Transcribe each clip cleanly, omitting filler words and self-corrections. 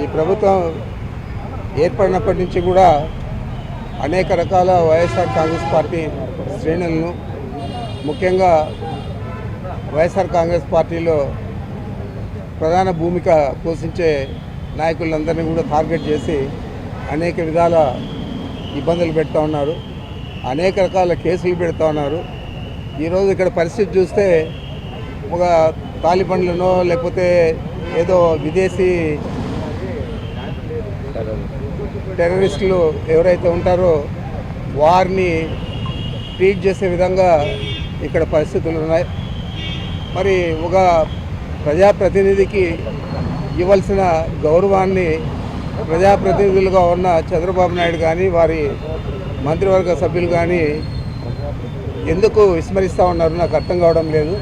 ఈ ప్రభుత్వం ఏర్పడినప్పటి నుంచి కూడా అనేక రకాల వైఎస్ఆర్ కాంగ్రెస్ పార్టీ శ్రేణులను, ముఖ్యంగా వైఎస్ఆర్ కాంగ్రెస్ పార్టీలో ప్రధాన భూమిక పోషించే నాయకులందరినీ కూడా టార్గెట్ చేసి అనేక విధాల ఇబ్బందులు పెడతా ఉన్నారు, అనేక రకాల కేసులు పెడతా ఉన్నారు. ఈరోజు ఇక్కడ పరిస్థితి చూస్తే ఒక తాలిబన్లనో లేకపోతే ఏదో విదేశీ టెర్రరిస్టులు ఎవరైతే ఉంటారో వారిని ట్రీట్ చేసే విధంగా ఇక్కడ పరిస్థితులు ఉన్నాయి. మరి ఒక ప్రజాప్రతినిధికి ఇవ్వాల్సిన గౌరవాన్ని ప్రజాప్రతినిధులుగా ఉన్న చంద్రబాబు నాయుడు కానీ వారి మంత్రివర్గ సభ్యులు కానీ ఎందుకు విస్మరిస్తూ ఉన్నారు నాకు అర్థం కావడం లేదు.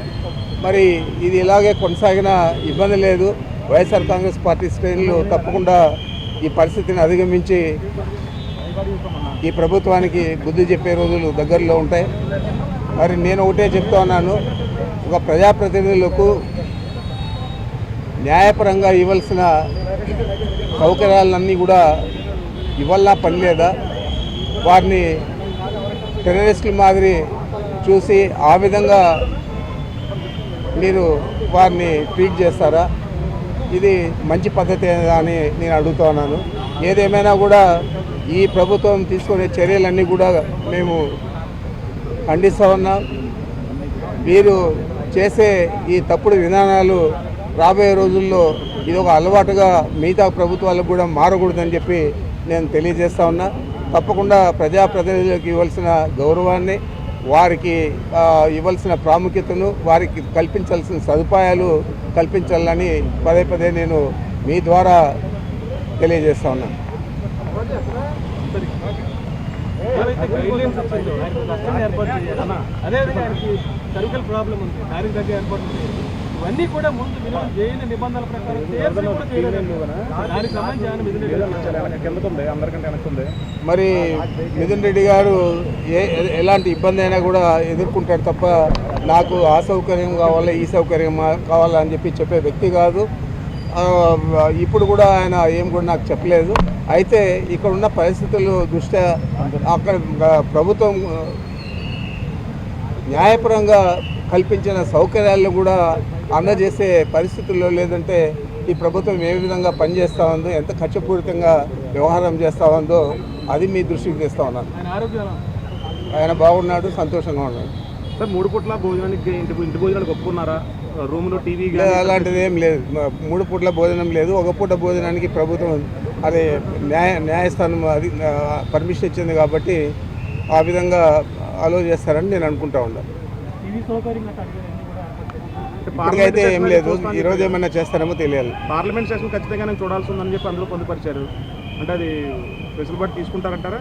మరి ఇది ఇలాగే కొనసాగిన ఇబ్బంది లేదు. వైఎస్ఆర్ కాంగ్రెస్ పార్టీ శ్రేణులు తప్పకుండా ఈ పరిస్థితిని అధిగమించి ఈ ప్రభుత్వానికి బుద్ధి చెప్పే రోజులు దగ్గరలో ఉంటాయి. మరి నేను ఒకటే చెప్తా ఉన్నాను, ఒక ప్రజాప్రతినిధులకు న్యాయపరంగా ఇవ్వాల్సిన సౌకర్యాలన్నీ కూడా ఇవ్వాలన్నా పని లేదా? వారిని టెర్రరిస్టుల మాదిరి చూసి ఆ విధంగా మీరు వారిని ట్రీట్ చేస్తారా? ఇది మంచి పద్ధతి అని నేను అడుగుతా ఉన్నాను. ఏదేమైనా కూడా ఈ ప్రభుత్వం తీసుకునే చర్యలన్నీ కూడా మేము ఖండిస్తూ ఉన్నాం. వీరు చేసే ఈ తప్పుడు విధానాలు రాబోయే రోజుల్లో ఇది ఒక అలవాటుగా మిగతా ప్రభుత్వాలకు కూడా మారకూడదని చెప్పి నేను తెలియజేస్తా ఉన్నా. తప్పకుండా ప్రజాప్రతినిధులకు ఇవ్వాల్సిన గౌరవాన్ని, వారికి ఇవ్వాల్సిన ప్రాముఖ్యతను, వారికి కల్పించాల్సిన సదుపాయాలు కల్పించాలని పదే పదే నేను మీ ద్వారా తెలియజేస్తా ఉన్నాను. ఇవన్నీ కూడా ముందు చేయని నిబంధనల ప్రకారం మరి మిథున్ రెడ్డి గారు ఎలాంటి ఇబ్బంది అయినా కూడా ఎదుర్కొంటాడు తప్ప నాకు ఆ సౌకర్యం కావాలా ఈ సౌకర్యం కావాలా అని చెప్పే వ్యక్తి కాదు. ఇప్పుడు కూడా ఆయన ఏం కూడా నాకు చెప్పలేదు. అయితే ఇక్కడ ఉన్న పరిస్థితుల దృష్ట్యా అక్కడ ప్రభుత్వం న్యాయపరంగా కల్పించిన సౌకర్యాలను కూడా అందజేసే పరిస్థితుల్లో లేదంటే ఈ ప్రభుత్వం ఏ విధంగా పనిచేస్తూ ఉందో, ఎంత ఖర్చుపూరితంగా వ్యవహారం చేస్తూ ఉందో అది మీ దృష్టికి తెస్తా ఉన్నాను. ఆయన బాగున్నాడు, సంతోషంగా ఉన్నాడు. సార్ 3 పూట్ల భోజనానికి ఇంటి భోజనానికి ఒప్పుకున్నారా? రూమ్లో టీవీ అలాంటిది ఏం లేదు. 3 పూట్ల భోజనం లేదు. ఒక పూట భోజనానికి ప్రభుత్వం అదే న్యాయస్థానం అది పర్మిషన్ ఇచ్చింది కాబట్టి ఆ విధంగా అలో చేస్తారని నేను అనుకుంటా ఉన్నాను. ఇప్పటికైతే ఏం లేదు. ఈరోజు ఏమైనా చేస్తారేమో తెలియాలి. పార్లమెంట్ సెషన్ ఖచ్చితంగా చూడాల్సి ఉందని చెప్పి అందులో పొందుపరిచారు. అంటే అది వెసులుబాటు తీసుకుంటారంటారా?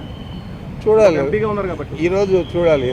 చూడాలి. ఎంపీగా ఉన్నారు కాబట్టి ఈరోజు చూడాలి.